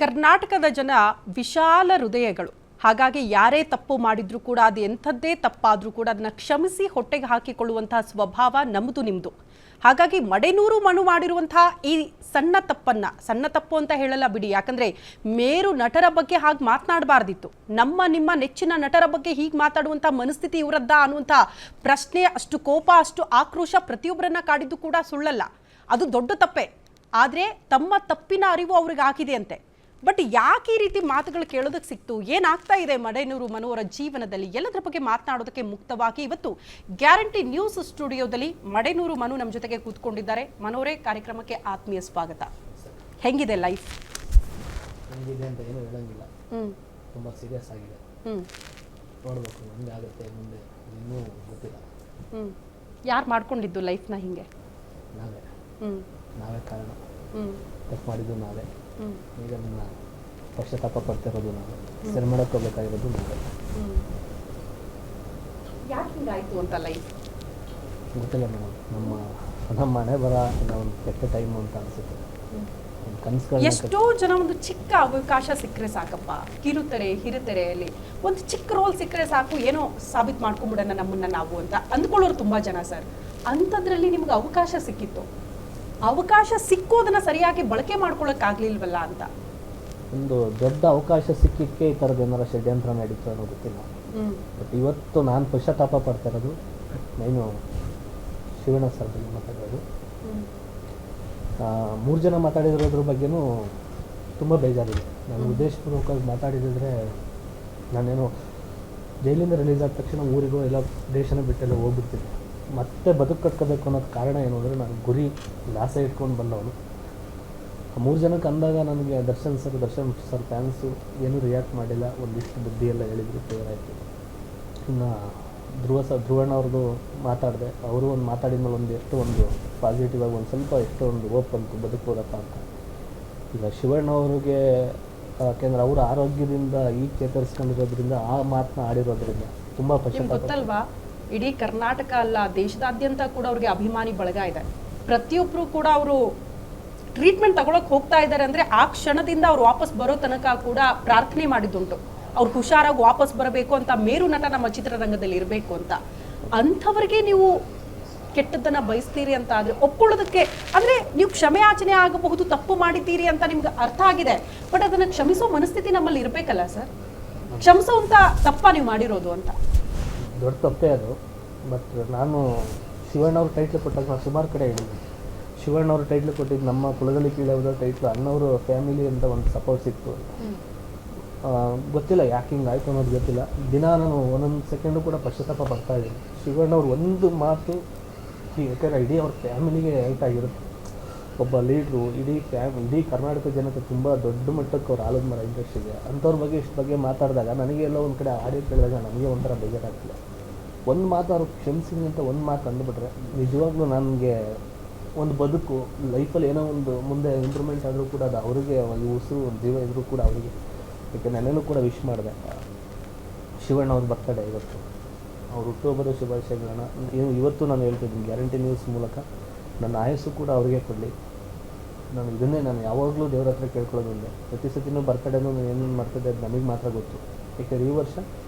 ಕರ್ನಾಟಕದ ಜನ ವಿಶಾಲ ಹೃದಯಗಳು. ಹಾಗಾಗಿ ಯಾರೇ ತಪ್ಪು ಮಾಡಿದ್ರೂ ಕೂಡ ಅದು ಎಂಥದ್ದೇ ತಪ್ಪಾದರೂ ಕೂಡ ಅದನ್ನ ಕ್ಷಮಿಸಿ ಹೊಟ್ಟೆಗೆ ಹಾಕಿಕೊಳ್ಳುವಂತಹ ಸ್ವಭಾವ ನಮ್ಮದು ನಿಮ್ಮದು. ಹಾಗಾಗಿ ಮಡೆನೂರು ಮನು ಮಾಡಿರುವಂತಹ ಈ ಸಣ್ಣ ತಪ್ಪು ಅಂತ ಹೇಳಲ್ಲ ಬಿಡಿ, ಯಾಕಂದ್ರೆ ಮೇರು ನಟರ ಬಗ್ಗೆ ಹಾಗೆ ಮಾತನಾಡಬಾರ್ದಿತ್ತು. ನಿಮ್ಮ ನೆಚ್ಚಿನ ನಟರ ಬಗ್ಗೆ ಹೀಗೆ ಮಾತಾಡುವಂಥ ಮನಸ್ಥಿತಿ ಇವರದ್ದ ಅನ್ನುವಂಥ ಪ್ರಶ್ನೆ, ಅಷ್ಟು ಕೋಪ, ಅಷ್ಟು ಆಕ್ರೋಶ ಪ್ರತಿಯೊಬ್ಬರನ್ನ ಕಾಡಿದ್ದು ಕೂಡ ಸುಳ್ಳಲ್ಲ. ಅದು ದೊಡ್ಡ ತಪ್ಪೆ. ಆದರೆ ತಮ್ಮ ತಪ್ಪಿನ ಅರಿವು ಅವ್ರಿಗೆ ಆಗಿದೆ ಅಂತೆ. ಬಟ್ ಯಾಕೆ ಈ ರೀತಿ ಮಾತುಗಳು ಕೇಳೋದಕ್ಕೆ ಸಿಕ್ತು, ಏನಾಗ್ತಾ ಇದೆ ಮಡೆನೂರು ಮನೋರ ಜೀವನದಲ್ಲಿ, ಎಲ್ಲದರ ಬಗ್ಗೆ ಮಾತನಾಡೋದಕ್ಕೆ ಮುಕ್ತವಾಗಿ ಇವತ್ತು ಗ್ಯಾರಂಟಿ ನ್ಯೂಸ್ ಸ್ಟುಡಿಯೋದಲ್ಲಿ ಮಡೆನೂರು ಮನು ನಮ್ಮ ಜೊತೆಗೆ ಕೂತ್ಕೊಂಡಿದ್ದಾರೆ. ಮನೋರೇ, ಕಾರ್ಯಕ್ರಮಕ್ಕೆ ಆತ್ಮೀಯ ಸ್ವಾಗತ. ಹೆಂಗಿದೆ ಲೈಫ್? ಹೆಂಗಿದೆ ಅಂತ ಏನು ಹೇಳಂಗಿಲ್ಲ, ತುಂಬ ಸೀರಿಯಸ್ ಆಗಿದೆ. ನೋಡಬೇಕು ಹೆಂಗೆ ಆಗುತ್ತೆ ಮುಂದೆ, ಇನ್ನೂ ಗೊತ್ತಿಲ್ಲ. ಯಾರು ಮಾಡ್ಕೊಂಡಿದ್ದು ಲೈಫ್ನ ಹಿಂಗೆ? ನಾವೇ ಕಾರಣ. ತಪ್ಪು ಮಾಡಿದ್ದು ನಾವೇ. ಈಗ ನನ್ನ ಪಶ್ಚಾತ್ತಾಪ ಪಡ್ತಿರೋದು ನಾವೇ. ಸರಿ ಮಾಡೋಕ್ಕೆ ಹೋಗ್ಬೇಕಾಗಿರೋದು ನಾವೇ. ಯಾಕೆ ಹಿಂಗಾಯ್ತು ಅಂತ ಲೈಫ್ ಗೊತ್ತಿಲ್ಲ ಮೇಡಮ್. ನಮ್ಮ ಮನೆ ಬರ ಒಂದು ಕೆಟ್ಟ ಟೈಮ್ ಅಂತ ಅನಿಸುತ್ತೆ. ಕನಸುಗಳು ಎಷ್ಟೋ ಜನ ಒಂದು ಚಿಕ್ಕ ಅವಕಾಶ ಸಿಕ್ಕರೆ ಸಾಕಪ್ಪ, ಹಿರುತೆರೆಯಲ್ಲಿ ಒಂದು ಚಿಕ್ಕ ರೋಲ್ ಸಿಕ್ಕರೆ ಸಾಕು, ಏನೋ ಸಾಬೀತು ಮಾಡ್ಕೊಂಡ್ಬಿಡೋಣ ನಮ್ಮನ್ನ ನಾವು ಅಂತ ಅಂದ್ಕೊಳ್ಳೋರು ತುಂಬ ಜನ ಸರ್. ಅಂಥದ್ರಲ್ಲಿ ನಿಮ್ಗೆ ಅವಕಾಶ ಸಿಕ್ಕಿತ್ತು, ಅವಕಾಶ ಸಿಕ್ಕೋದನ್ನ ಸರಿಯಾಗಿ ಬಳಕೆ ಮಾಡ್ಕೊಳ್ಳೋಕ್ಕಾಗ್ಲಿಲ್ವಲ್ಲ ಅಂತ. ಒಂದು ದೊಡ್ಡ ಅವಕಾಶ ಸಿಕ್ಕಿಕ್ಕೆ ಈ ಥರದ್ದು ಏನಾರ ಷಡ್ಯಂತ್ರ ನಡೀತು ಅನ್ನೋ ಗೊತ್ತಿಲ್ಲ. ಬಟ್ ಇವತ್ತು ನಾನು ಪಶ್ಚಾತ್ತಾಪ ಪಡ್ತಾ ಇರೋದು ಏನು ಶಿವಣ್ಣ ಸರ್ ಬಗ್ಗೆ ಮಾತಾಡೋದು. 3 ಜನ ಮಾತಾಡಿರೋದ್ರ ಬಗ್ಗೆನೂ ತುಂಬ ಬೇಜಾರಿದೆ. ನಾನು ಉದ್ದೇಶಪೂರ್ವಕವಾಗಿ ಮಾತಾಡಿದ್ರೆ ನಾನೇನು ಜೈಲಿಂದ ರಿಲೀಸ್ ಆದ ತಕ್ಷಣ ಊರಿಗೋ ಎಲ್ಲ ದೇಶನ ಬಿಟ್ಟೆಲ್ಲ ಹೋಗ್ಬಿಡ್ತಿದ್ದೆ. ಮತ್ತೆ ಬದುಕು ಕಟ್ಕೋಬೇಕು ಅನ್ನೋದು ಕಾರಣ ಏನು ಅಂದರೆ, ನಾನು ಗುರಿ ಲಾಸೆ ಇಟ್ಕೊಂಡು ಬಂದವನು. 3 ಜನಕ್ಕೆ ಅಂದಾಗ ನನಗೆ ದರ್ಶನ್ ಸರ್ ಫ್ಯಾನ್ಸು ಏನೂ ರಿಯಾಕ್ಟ್ ಮಾಡಿಲ್ಲ. ಒಂದಿಷ್ಟು ಬುದ್ಧಿ ಎಲ್ಲ ಹೇಳಿದ್ರು, ಕ್ಲಿಯರ್ ಆಯಿತು. ಇನ್ನು ಧ್ರುವಣ್ಣ ಅವ್ರದ್ದು ಮಾತಾಡಿದೆ. ಅವರು ಒಂದು ಮಾತಾಡಿದ್ಮೇಲೆ ಒಂದು ಪಾಸಿಟಿವ್ ಆಗಿ ಒಂದು ಹೋಪ್ ಬಂತು, ಬದುಕೋದಪ್ಪ ಅಂತ. ಈಗ ಶಿವಣ್ಣ ಅವ್ರಿಗೆ ಯಾಕೆಂದ್ರೆ ಅವ್ರ ಆರೋಗ್ಯದಿಂದ ಈ ಚೇತರಿಸ್ಕೊಂಡಿರೋದ್ರಿಂದ ಆ ಮಾತನ್ನ ಆಡಿರೋದ್ರಿಂದ ತುಂಬ ಗೊತ್ತಲ್ವಾ, ಇಡೀ ಕರ್ನಾಟಕ ಅಲ್ಲ ದೇಶದಾದ್ಯಂತ ಕೂಡ ಅವ್ರಿಗೆ ಅಭಿಮಾನಿ ಬಳಗ ಇದೆ. ಪ್ರತಿಯೊಬ್ಬರು ಕೂಡ ಅವರು ಟ್ರೀಟ್ಮೆಂಟ್ ತಗೊಳಕ್ ಹೋಗ್ತಾ ಇದ್ದಾರೆ ಅಂದ್ರೆ ಆ ಕ್ಷಣದಿಂದ ಅವ್ರು ವಾಪಸ್ ಬರೋ ತನಕ ಕೂಡ ಪ್ರಾರ್ಥನೆ ಮಾಡಿದ್ದುಂಟು, ಅವ್ರು ಹುಷಾರಾಗಿ ವಾಪಸ್ ಬರಬೇಕು ಅಂತ, ಮೇರು ನಟ ನಮ್ಮ ಚಿತ್ರರಂಗದಲ್ಲಿ ಇರಬೇಕು ಅಂತ. ಅಂಥವ್ರಿಗೆ ನೀವು ಕೆಟ್ಟದ್ದನ್ನ ಬಯಸ್ತೀರಿ ಅಂತ ಆದ್ರೆ ಒಪ್ಕೊಳ್ಳೋದಕ್ಕೆ, ಅಂದ್ರೆ ನೀವು ಕ್ಷಮೆಯಾಚನೆ ಆಗಬಹುದು, ತಪ್ಪು ಮಾಡಿದ್ದೀರಿ ಅಂತ ನಿಮ್ಗೆ ಅರ್ಥ ಆಗಿದೆ. ಬಟ್ ಅದನ್ನ ಕ್ಷಮಿಸೋ ಮನಸ್ಥಿತಿ ನಮ್ಮಲ್ಲಿ ಇರಬೇಕಲ್ಲ ಸರ್. ಕ್ಷಮಿಸೋ ಅಂತ ತಪ್ಪ ನೀವು ಮಾಡಿರೋದು ಅಂತ ದೊಡ್ಡ ತಪ್ಪೇ ಅದು. ಬಟ್ ನಾನು ಶಿವಣ್ಣ ಅವ್ರ ಟೈಟ್ಲ್ ಕೊಟ್ಟಾಗ ನಾನು ಸುಮಾರು ಕಡೆ ಹೇಳಿದ್ದೆ. ಶಿವಣ್ಣ ಅವ್ರ ಟೈಟ್ಲ್ ಕೊಟ್ಟಿದ್ದು ನಮ್ಮ ಕುಲದಲ್ಲಿ ಕೀಳಾದ ಟೈಟ್ಲು, ಅಣ್ಣವರು ಫ್ಯಾಮಿಲಿ ಅಂತ ಒಂದು ಸಪೋರ್ಟ್ ಸಿಕ್ತು. ಗೊತ್ತಿಲ್ಲ ಯಾಕೆ ಹಿಂಗಾಯ್ತು ಅನ್ನೋದು ಗೊತ್ತಿಲ್ಲ. ದಿನ ನಾನು ಒಂದೊಂದು ಸೆಕೆಂಡು ಕೂಡ ಪಶ್ಚಾತ್ತಾಪ ಪಡ್ತಾ ಇದ್ದೀನಿ. ಶಿವಣ್ಣ ಅವ್ರು ಒಂದು ಮಾತು ಯಾಕಂದರೆ ಇಡೀ ಅವ್ರ ಫ್ಯಾಮಿಲಿಗೆ ಹೆಲ್ಪ್ ಆಗಿರುತ್ತೆ. ಒಬ್ಬ ಲೀಡ್ರು ಇಡೀ ಕರ್ನಾಟಕ ಜನತೆ ತುಂಬ ದೊಡ್ಡ ಮಟ್ಟಕ್ಕೆ ಅವ್ರು ಆಲದ ಮರ ಇಂಡಸ್ಟ್ರಿಗೆ. ಅಂಥವ್ರ ಬಗ್ಗೆ ಇಷ್ಟು ಬಗ್ಗೆ ಮಾತಾಡಿದಾಗ ನನಗೆ ಎಲ್ಲ ಒಂದು ಕಡೆ ಆಡಿಯೋ ಕೇಳಿದಾಗ ನನಗೆ ಒಂಥರ ಬೇಜಾರಾಗ್ತಿಲ್ಲ. ಒಂದು ಮಾತು ಅವ್ರು ಕ್ಷಮಿಸಿದ್ವಿ ಅಂತ ಒಂದು ಮಾತು ಅಂದುಬಿಟ್ರೆ ನಿಜವಾಗ್ಲೂ ನನಗೆ ಒಂದು ಬದುಕು ಲೈಫಲ್ಲಿ ಏನೋ ಒಂದು ಮುಂದೆ ಇಂಪ್ರೂವ್ಮೆಂಟ್ ಆದರೂ ಕೂಡ ಅದು ಅವರಿಗೆ ಉಸಿರು ಒಂದು ಜೀವ ಇದ್ರೂ ಕೂಡ ಅವರಿಗೆ. ಯಾಕೆ ನೆನೆಯೂ ಕೂಡ ವಿಶ್ ಮಾಡಿದೆ. ಶಿವಣ್ಣ ಅವ್ರ ಬರ್ತಡೇ ಇವತ್ತು, ಅವ್ರು ಹುಟ್ಟುಹಬ್ಬದ ಶುಭಾಶಯಗಳನ್ನ ಇವತ್ತು ನಾನು ಹೇಳ್ತಿದ್ದೀನಿ ಗ್ಯಾರಂಟಿ ನ್ಯೂಸ್ ಮೂಲಕ. ನನ್ನ ಆಯಸ್ಸು ಕೂಡ ಅವರಿಗೆ ಕೊಡಲಿ. ನಾನು ಯಾವಾಗಲೂ ದೇವ್ರ ಹತ್ರ ಕೇಳ್ಕೊಳ್ಳೋದಿಲ್ಲ. ಪ್ರತಿ ಸತಿನೂ ಬರ್ತಡೇನೂ ಏನೇನು ಮಾಡ್ತಿದ್ದೆ ಅದು ನನಗೆ ಮಾತ್ರ ಗೊತ್ತು. ಯಾಕೆಂದರೆ ಈ ವರ್ಷ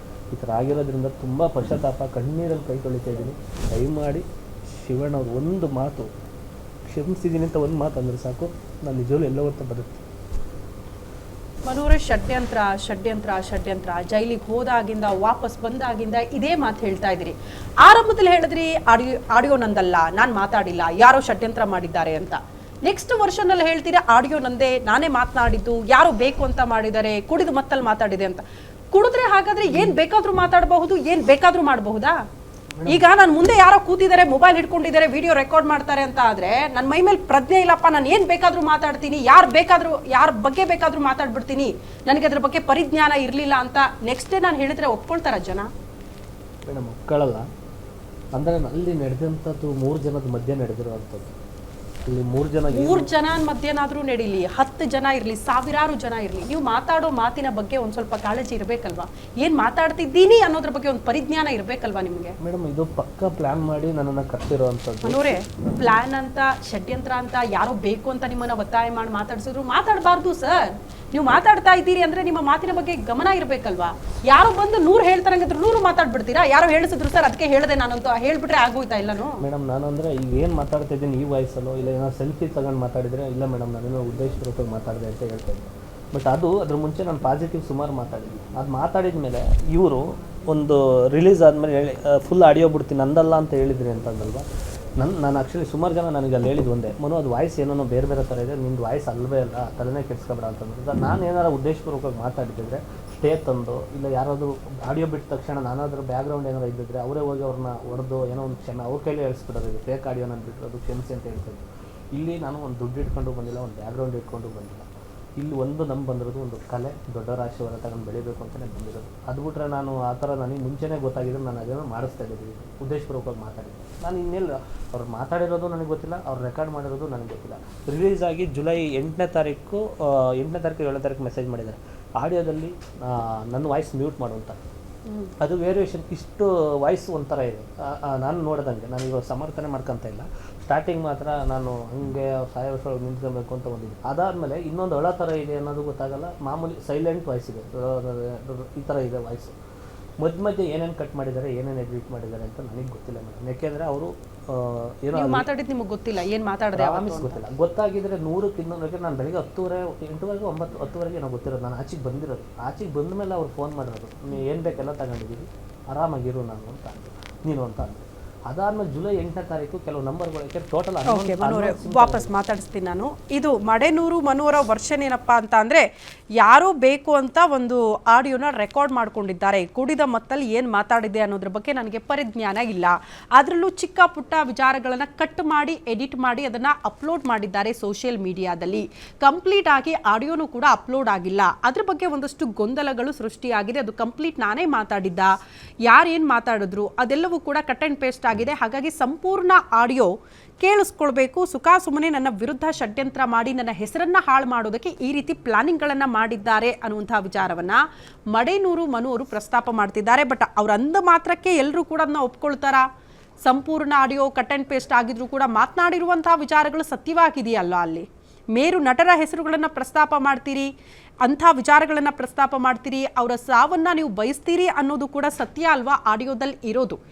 ಈ ಥರ ಆಗಿರೋದ್ರಿಂದ ತುಂಬ ಪಶ್ಚಾತ್ತಾಪ, ಕಣ್ಣೀರಲ್ಲಿ ಕೈ ತೊಳಿತಾ ಇದ್ದೀನಿ. ದಯಮಾಡಿ ಶಿವಣ್ಣ ಅವ್ರು ಒಂದು ಮಾತು ಕ್ಷಮಿಸಿದ್ದೀನಿ ಅಂತ ಒಂದು ಮಾತು ಅಂದರೆ ಸಾಕು, ನಾನು ನಿಜವೂ ಎಲ್ಲೋ ಹೊತ್ತು ಬರುತ್ತೆ. ಮನೋರೇ, ಷಡ್ಯಂತ್ರ ಜೈಲಿಗೆ ಹೋದಾಗಿಂದ ವಾಪಸ್ ಬಂದಾಗಿಂದ ಇದೇ ಮಾತು ಹೇಳ್ತಾ ಇದ್ದೀರಿ. ಆರಂಭದಲ್ಲಿ ಹೇಳಿದ್ರಿ ಆಡಿಯೋ ನಂದಲ್ಲ, ನಾನು ಮಾತಾಡಿಲ್ಲ, ಯಾರೋ ಷಡ್ಯಂತ್ರ ಮಾಡಿದ್ದಾರೆ ಅಂತ. ನೆಕ್ಸ್ಟ್ ವರ್ಷನಲ್ಲಿ ಹೇಳ್ತೀರಾ ಆಡಿಯೋ ನಂದೇ, ನಾನೇ ಮಾತನಾಡಿದ್ದು, ಯಾರೋ ಬೇಕು ಅಂತ ಮಾಡಿದ್ದಾರೆ, ಕುಡಿದು ಮತ್ತಲ್ಲಿ ಮಾತಾಡಿದೆ ಅಂತ. ಕುಡಿದ್ರೆ ಹಾಗಾದ್ರೆ ಏನ್ ಬೇಕಾದ್ರೂ ಮಾತಾಡಬಹುದು, ಏನ್ ಬೇಕಾದ್ರೂ ಮಾಡಬಹುದಾ? ಈಗ ನಾನು ಮುಂದೆ ಯಾರೋ ಕೂತಿದ್ದಾರೆ, ಮೊಬೈಲ್ ಹಿಡ್ಕೊಂಡಿದ್ದಾರೆ, ವಿಡಿಯೋ ರೆಕಾರ್ಡ್ ಮಾಡ್ತಾರೆ ಅಂತ ಆದ್ರೆ ನನ್ನ ಮೈ ಮೇಲೆ ಪ್ರಜ್ಞೆ ಇಲ್ಲಪ್ಪ, ನಾನು ಏನ್ ಬೇಕಾದ್ರೂ ಮಾತಾಡ್ತೀನಿ, ಯಾರ ಬಗ್ಗೆ ಬೇಕಾದ್ರೂ ಮಾತಾಡ್ಬಿಡ್ತೀನಿ, ನನಗೆ ಅದ್ರ ಬಗ್ಗೆ ಪರಿಜ್ಞಾನ ಇರಲಿಲ್ಲ ಅಂತ ನೆಕ್ಸ್ಟ್ ಡೇ ನಾನು ಹೇಳಿದ್ರೆ ಒಪ್ಕೊಳ್ತಾರ ಜನ? ಮೇಡಮ್ ಒಪ್ಕೊಳ್ಳಲ್ಲ. ಅಂದರೆ ಅಲ್ಲಿ ನಡೆದಂಥದ್ದು 3 ಜನದ ಮಧ್ಯೆ ನಡೆದಿರುವಂಥದ್ದು. ಇಲ್ಲಿ 3 ಜನ ಮಧ್ಯನಾದ್ರೂ ನಡೀಲಿ, 10 ಜನ ಇರಲಿ, ಸಾವಿರಾರು ಜನ ಇರಲಿ, ನೀವು ಮಾತಾಡೋ ಮಾತಿನ ಬಗ್ಗೆ ಒಂದು ಸ್ವಲ್ಪ ಕಾಳಜಿ ಇರಬೇಕಲ್ವಾ? ಏನು ಮಾತಾಡ್ತಿದ್ದೀನಿ ಅನ್ನೋದ್ರ ಬಗ್ಗೆ ಒಂದು ಪರಿಜ್ಞಾನ ಇರಬೇಕಲ್ವಾ ನಿಮಗೆ? ಮೇಡಮ್ ಇದು ಪಕ್ಕ ಪ್ಲಾನ್ ಮಾಡಿ ನನ್ನನ್ನು ಕರ್ತಿರೋವಂಥದ್ದು. ಮನೋರೇ, ಪ್ಲಾನ್ ಅಂತ ಷಡ್ಯಂತ್ರ ಅಂತ ಯಾರೋ ಬೇಕು ಅಂತ ನಿಮ್ಮನ್ನ ಒತ್ತಾಯ ಮಾಡಿ ಮಾತಾಡ್ಸಿದ್ರು ಮಾತಾಡಬಾರ್ದು ಸರ್. ನೀವು ಮಾತಾಡ್ತಾ ಇದ್ದೀರಿ ಅಂದ್ರೆ ನಿಮ್ಮ ಮಾತಿನ ಬಗ್ಗೆ ಗಮನ ಇರಬೇಕಲ್ವಾ? ಯಾರೋ ಬಂದು 100 ಹೇಳ್ತಾರಂಗಿದ್ರು 100 ಮಾತಾಡ್ಬಿಡ್ತೀರಾ? ಯಾರೋ ಹೇಳಿಸಿದ್ರು ಸರ್ ಅದಕ್ಕೆ ಹೇಳಿದೆ ನಾನು ಅಂತ ಹೇಳ್ಬಿಟ್ರೆ ಆಗೋಯ್ತಾ ಎಲ್ಲನೂ? ಮೇಡಮ್ ನಾನು ಅಂದರೆ ಈಗ ಏನು ಮಾತಾಡ್ತಾ ಇದ್ದೀನಿ ಈ ವಾಯ್ಸಲ್ಲೋ ಇಲ್ಲ ಏನೋ ಸೆಲ್ಫಿ ತಗೊಂಡು ಮಾತಾಡಿದರೆ ಇಲ್ಲ ಮೇಡಮ್ ನಾನೇನೋ ಉದ್ದೇಶಪೂರ್ವಕವಾಗಿ ಮಾತಾಡಿದೆ ಅಂತ ಹೇಳ್ತಾ ಇದ್ದೆ. ಬಟ್ ಅದು ಅದ್ರ ಮುಂಚೆ ನಾನು ಪಾಸಿಟಿವ್ ಸುಮಾರು ಮಾತಾಡಿದ್ವಿ. ಅದು ಮಾತಾಡಿದ ಮೇಲೆ ಇವರು ಒಂದು ರಿಲೀಸ್ ಆದಮೇಲೆ ಹೇಳಿ ಫುಲ್ ಆಡಿಯೋ ಬಿಡ್ತೀನಿ ನಂದಲ್ಲ ಅಂತ ಹೇಳಿದ್ರಿ ಅಂತಂದಲ್ವ. ನಾನು ಆ್ಯಕ್ಚುಲಿ ಸುಮಾರು ಜನ ನನಗೆ ಅಲ್ಲಿ ಹೇಳಿದ್ದು ಒಂದೇ, ಮನು ಅದು ವಾಯ್ಸ್ ಏನೋ ಬೇರೆ ಬೇರೆ ಥರ ಇದೆ, ನಿಂದು ವಾಯ್ಸ್ ಅಲ್ವೇ ಅಲ್ಲ, ತಲೆನೇ ಕೆಡ್ಸ್ಕೊಬೇಡ ಅಂತಂದ್ರೆ. ನಾನು ಏನಾರು ಉದ್ದೇಶಪೂರ್ವಕವಾಗಿ ಮಾತಾಡಿದ್ರೆ ಸ್ಟೇ ತಂದು ಇಲ್ಲ ಯಾರಾದರೂ ಆಡಿಯೋ ಬಿಟ್ಟ ತಕ್ಷಣ ನಾನಾದರೂ ಬ್ಯಾಕ್ಗ್ರೌಂಡ್ ಏನಾರು ಇದ್ದಿದ್ರೆ ಅವರೇ ಹೋಗಿ ಅವ್ರನ್ನ ಹೊಡೆದು ಏನೋ ಒಂದು ಕ್ಷಮೆ ಅವ್ರ ಕೈಲಿ ಹೇಳಿಸ್ಬಿಡೋದು, ಫೇಕ್ ಆಡಿಯೋ ನಾನು ಬಿಟ್ಟರು ಅದು ಕ್ಷಮಿಸಿ ಅಂತ ಹೇಳ್ತಾರೆ. ಇಲ್ಲಿ ನಾನು ಒಂದು ದುಡ್ಡು ಇಟ್ಕೊಂಡು ಬಂದಿಲ್ಲ, ಒಂದು ಬ್ಯಾಕ್ಗ್ರೌಂಡ್ ಇಟ್ಕೊಂಡು ಬಂದಿಲ್ಲ. ಇಲ್ಲಿ ಒಂದು ನಮ್ಗೆ ಬಂದಿರೋದು ಒಂದು ಕಲೆ, ದೊಡ್ಡ ರಾಶಿ ಹೊರ ತಗೊಂಡು ಬೆಳಿಬೇಕು ಅಂತಲೇ ಬಂದಿರೋದು. ಅದು ಬಿಟ್ಟರೆ ನಾನು ಆ ಥರ ನನಗೆ ಮುಂಚೆನೇ ಗೊತ್ತಾಗಿದ್ರೆ ನಾನು ಅದೇನೋ ಮಾಡಿಸ್ತಾ ಇದ್ದೀವಿ, ಉದ್ದೇಶಪೂರ್ವಕವಾಗಿ ಮಾತಾಡಿದ್ದೆ. ನಾನು ಇನ್ನೆಲ್ಲ ಅವ್ರು ಮಾತಾಡಿರೋದು ನನಗೆ ಗೊತ್ತಿಲ್ಲ, ಅವ್ರು ರೆಕಾರ್ಡ್ ಮಾಡಿರೋದು ನನಗೆ ಗೊತ್ತಿಲ್ಲ. ರಿಲೀಸ್ ಆಗಿ ಜುಲೈ 8ನೇ ತಾರೀಕು 7ನೇ ತಾರೀಕು ಮೆಸೇಜ್ ಮಾಡಿದ್ದಾರೆ ಆಡಿಯೋದಲ್ಲಿ ನನ್ನ ವಾಯ್ಸ್ ಮ್ಯೂಟ್ ಮಾಡುವಂತ. ಅದು ವೇರಿಯೇಷನ್ ಇಷ್ಟು ವಾಯ್ಸ್ ಒಂಥರ ಇದೆ. ನಾನು ನೋಡಿದಂಗೆ ನಾನು ಇವಾಗ ಸಮರ್ಥನೆ ಮಾಡ್ಕೊತ ಇಲ್ಲ. ಸ್ಟಾರ್ಟಿಂಗ್ ಮಾತ್ರ ನಾನು ಹಂಗೆ ಸಾಯ ವರ್ಷ ನಿಂತ್ಕೊಬೇಕು ಅಂತ ಬಂದಿದ್ದೆ. ಅದಾದಮೇಲೆ ಇನ್ನೊಂದು ಹಳ ಥರ ಇದೆ ಅನ್ನೋದು ಗೊತ್ತಾಗಲ್ಲ. ಮಾಮೂಲಿ ಸೈಲೆಂಟ್ ವಾಯ್ಸ್ ಇದೆ, ಈ ಥರ ಇದೆ ವಾಯ್ಸು. ಮಧ್ಯೆ ಏನೇನು ಕಟ್ ಮಾಡಿದ್ದಾರೆ, ಏನೇನು ಎಡಿಟ್ ಮಾಡಿದ್ದಾರೆ ಅಂತ ನನಗೆ ಗೊತ್ತಿಲ್ಲ ಮೇಡಮ್. ಯಾಕೆಂದರೆ ಅವರು ಏನೋ ಮಾತಾಡಿದ್ದು ನಿಮಗೆ ಗೊತ್ತಿಲ್ಲ, ಏನು ಮಾತಾಡಿದೆ ಗೊತ್ತಿಲ್ಲ. ಗೊತ್ತಾಗಿದ್ರೆ 100ಕ್ಕೆ 200 ನಾನು ಬೆಳಿಗ್ಗೆ 10:30 8:00 9 10:00 ಏನೋ ಗೊತ್ತಿರೋದು. ನಾನು ಆಚೆಗೆ ಬಂದಿರೋದು. ಆಚೆಗೆ ಬಂದ ಮೇಲೆ ಅವ್ರು ಫೋನ್ ಮಾಡಿರೋದು, ನೀವು ಏನು ಬೇಕೆಲ್ಲ ತಗೊಂಡಿದ್ದೀವಿ, ಆರಾಮಾಗಿರು ನಾನು ಅಂತ ಅಂದರು, ನೀನು ಅಂತ ಅಂದರು. ಅದಾದ್ಮೇಲೆ ಜುಲೈ 8ನೇ ತಾರೀಕು ಕೆಲವು ನಂಬರ್ಗಳು ಟೋಟಲ್ ವಾಪಸ್ ಮಾತಾಡಿಸ್ತೀನಿ ನಾನು. ಇದು ಮಡೆನೂರು ಮನೋರ ವರ್ಷನ್ ಏನಪ್ಪ ಅಂತ ಅಂದರೆ, ಯಾರೋ ಬೇಕು ಅಂತ ಒಂದು ಆಡಿಯೋನ ರೆಕಾರ್ಡ್ ಮಾಡ್ಕೊಂಡಿದ್ದಾರೆ. ಕುಡಿದ ಮತ್ತಲ್ಲಿ ಏನು ಮಾತಾಡಿದೆ ಅನ್ನೋದ್ರ ಬಗ್ಗೆ ನನಗೆ ಪರಿಜ್ಞಾನ ಇಲ್ಲ. ಅದರಲ್ಲೂ ಚಿಕ್ಕ ಪುಟ್ಟ ವಿಚಾರಗಳನ್ನು ಕಟ್ ಮಾಡಿ ಎಡಿಟ್ ಮಾಡಿ ಅದನ್ನು ಅಪ್ಲೋಡ್ ಮಾಡಿದ್ದಾರೆ ಸೋಷಿಯಲ್ ಮೀಡಿಯಾದಲ್ಲಿ. ಕಂಪ್ಲೀಟ್ ಆಗಿ ಆಡಿಯೋನು ಕೂಡ ಅಪ್ಲೋಡ್ ಆಗಿಲ್ಲ. ಅದ್ರ ಬಗ್ಗೆ ಒಂದಷ್ಟು ಗೊಂದಲಗಳು ಸೃಷ್ಟಿಯಾಗಿದೆ. ಅದು ಕಂಪ್ಲೀಟ್ ನಾನೇ ಮಾತಾಡಿದ್ದ, ಯಾರೇನು ಮಾತಾಡಿದ್ರು ಅದೆಲ್ಲವೂ ಕೂಡ ಕಟ್ ಆ್ಯಂಡ್ ಪೇಸ್ಟ್ ಆಗಿದೆ. ಹಾಗಾಗಿ ಸಂಪೂರ್ಣ ಆಡಿಯೋ ಕೇಳಿಸ್ಕೊಳ್ಬೇಕು. ಸುಮ್ಮನೆ ನನ್ನ ವಿರುದ್ಧ ಷಡ್ಯಂತ್ರ ಮಾಡಿ ನನ್ನ ಹೆಸರನ್ನ ಹಾಳು ಮಾಡೋದಕ್ಕೆ ಈ ರೀತಿ ಪ್ಲಾನಿಂಗ್ಗಳನ್ನು ಮಾಡಿದ್ದಾರೆ ಅನ್ನುವಂತಹ ವಿಚಾರವನ್ನ ಮಡೆನೂರು ಮನು ಅವರು ಪ್ರಸ್ತಾಪ ಮಾಡ್ತಿದ್ದಾರೆ. ಬಟ್ ಅವ್ರ ಅಂದ ಮಾತ್ರಕ್ಕೆ ಎಲ್ಲರೂ ಕೂಡ ಅದನ್ನ ಒಪ್ಕೊಳ್ತಾರ? ಸಂಪೂರ್ಣ ಆಡಿಯೋ ಕಟ್ ಆ್ಯಂಡ್ ಪೇಸ್ಟ್ ಆಗಿದ್ರು ಕೂಡ ಮಾತನಾಡಿರುವಂತಹ ವಿಚಾರಗಳು ಸತ್ಯವಾಗಿದೆಯಲ್ಲ? ಅಲ್ಲಿ ಮೇರು ನಟರ ಹೆಸರುಗಳನ್ನು ಪ್ರಸ್ತಾಪ ಮಾಡ್ತೀರಿ, ಅಂಥ ವಿಚಾರಗಳನ್ನು ಪ್ರಸ್ತಾಪ ಮಾಡ್ತೀರಿ, ಅವರ ಸಾವನ್ನ ನೀವು ಬಯಸ್ತೀರಿ ಅನ್ನೋದು ಕೂಡ ಸತ್ಯ ಅಲ್ವಾ ಆಡಿಯೋದಲ್ಲಿ ಇರೋದು?